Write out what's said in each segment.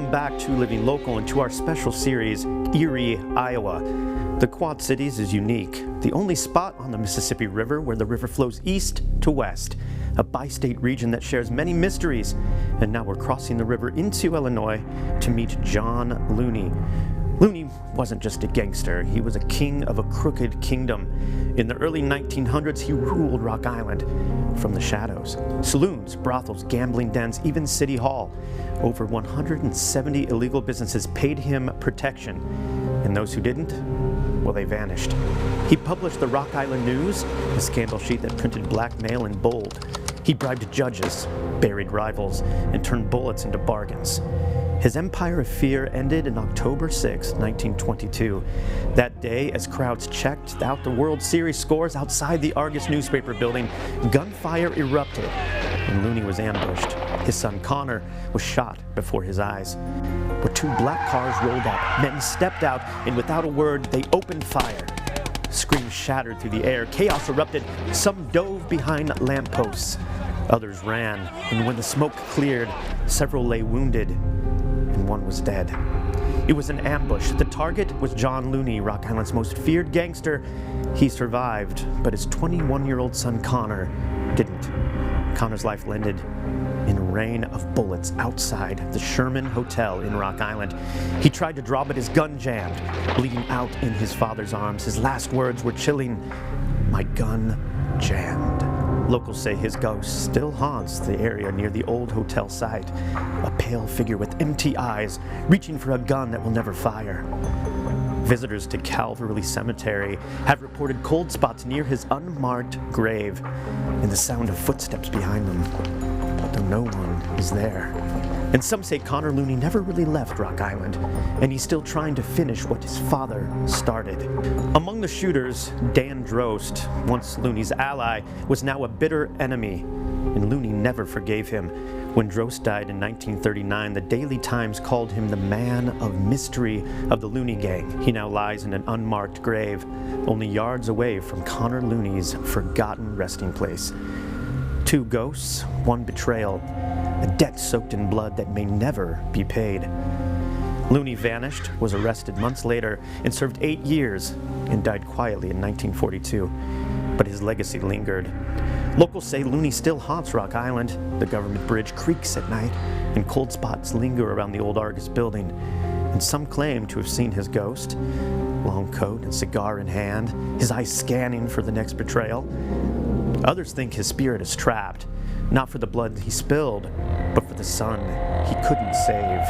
Welcome back to Living Local and to our special series, Eerie, Iowa. The Quad Cities is unique, the only spot on the Mississippi River where the river flows east to west, a bi-state region that shares many mysteries. And now we're crossing the river into Illinois to meet John Looney. Looney wasn't just a gangster, he was a king of a crooked kingdom. In the early 1900s, he ruled Rock Island from the shadows. Saloons, brothels, gambling dens, even City Hall. Over 170 illegal businesses paid him protection, and those who didn't, well, they vanished. He published the Rock Island News, a scandal sheet that printed blackmail in bold. He bribed judges, buried rivals, and turned bullets into bargains. His empire of fear ended in October 6, 1922. That day, as crowds checked out the World Series scores outside the Argus newspaper building, gunfire erupted, and Looney was ambushed. His son Connor was shot before his eyes. But two black cars rolled up, men stepped out, and without a word, they opened fire. Screams shattered through the air, chaos erupted, some dove behind lampposts. Others ran, and when the smoke cleared, several lay wounded, and one was dead. It was an ambush. The target was John Looney, Rock Island's most feared gangster. He survived, but his 21-year-old son Connor didn't. Connor's life ended in a rain of bullets outside the Sherman Hotel in Rock Island. He tried to draw, but his gun jammed, bleeding out in his father's arms. His last words were chilling, "My gun jammed." Locals say his ghost still haunts the area near the old hotel site, a pale figure with empty eyes, reaching for a gun that will never fire. Visitors to Calvary Cemetery have reported cold spots near his unmarked grave and the sound of footsteps behind them, though no one is there. And some say Connor Looney never really left Rock Island, and he's still trying to finish what his father started. Among the shooters, Dan Drost, once Looney's ally, was now a bitter enemy, and Looney never forgave him. When Drost died in 1939, the Daily Times called him the man of mystery of the Looney Gang. He now lies in an unmarked grave, only yards away from Connor Looney's forgotten resting place. Two ghosts, one betrayal, a debt soaked in blood that may never be paid. Looney vanished, was arrested months later, and served 8 years, and died quietly in 1942. But his legacy lingered. Locals say Looney still haunts Rock Island. The government bridge creaks at night, and cold spots linger around the old Argus building. And some claim to have seen his ghost, long coat and cigar in hand, his eyes scanning for the next betrayal. Others think his spirit is trapped, not for the blood he spilled, but for the son he couldn't save.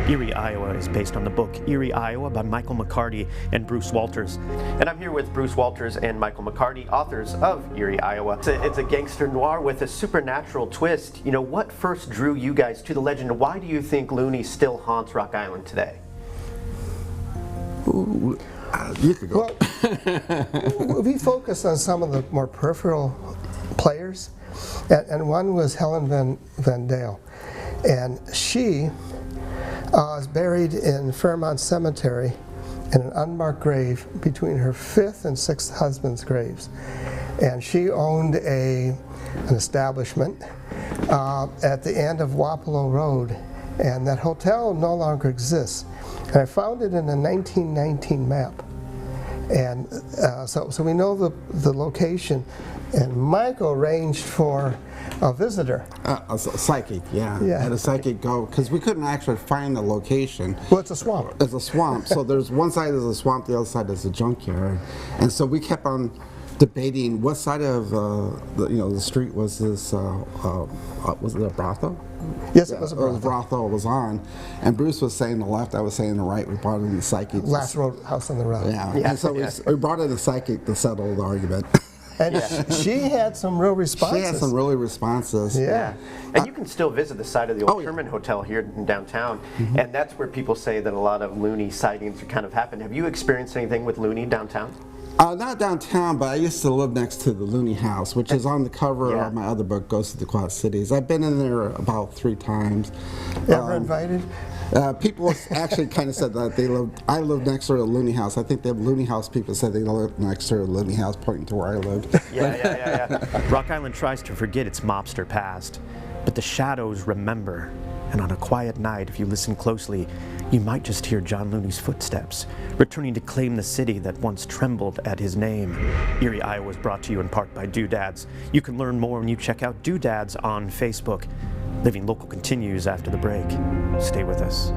Eerie, Iowa is based on the book Eerie, Iowa by Michael McCarty and Bruce Walters. And I'm here with Bruce Walters and Michael McCarty, authors of Eerie, Iowa. It's a gangster noir with a supernatural twist. You know, what first drew you guys to the legend? Why do you think Looney still haunts Rock Island today? You could go. Well, we focused on some of the more peripheral players, and one was Helen Van Dale, and she is buried in Fairmount Cemetery in an unmarked grave between her 5th and 6th husband's graves. And she owned an establishment at the end of Wapello Road, and that hotel no longer exists. And I found it in a 1919 map. And so we know the location. And Michael arranged for a visitor. A psychic, yeah. Yeah. Had a psychic go, because we couldn't actually find the location. Well, it's a swamp. It's a swamp. So there's one side is a swamp, the other side is a junkyard. And so we kept on debating what side of the street was this, was it a brothel? Yes, it was a brothel. Brothel was on, and Bruce was saying the left, I was saying the right. We brought in the psychic. Last road house on the right. Yeah, and so we brought in the psychic to settle the argument. And she had some real responses. She had some really responses. Yeah. And you can still visit the site of the old Sherman Hotel here in downtown, and that's where people say that a lot of Looney sightings kind of happen. Have you experienced anything with Looney downtown? Not downtown, but I used to live next to the Looney House, which is on the cover of my other book, Ghosts of the Quad Cities. I've been in there about 3 times. Ever invited? People actually kind of said that I live next door to the Looney House. I think the Looney House people said they live next door to the Looney House, pointing to where I lived. Yeah. Rock Island tries to forget its mobster past, but the shadows remember. And on a quiet night, if you listen closely, you might just hear John Looney's footsteps, returning to claim the city that once trembled at his name. Eerie, Iowa is brought to you in part by Doodads. You can learn more when you check out Doodads on Facebook. Living Local continues after the break. Stay with us.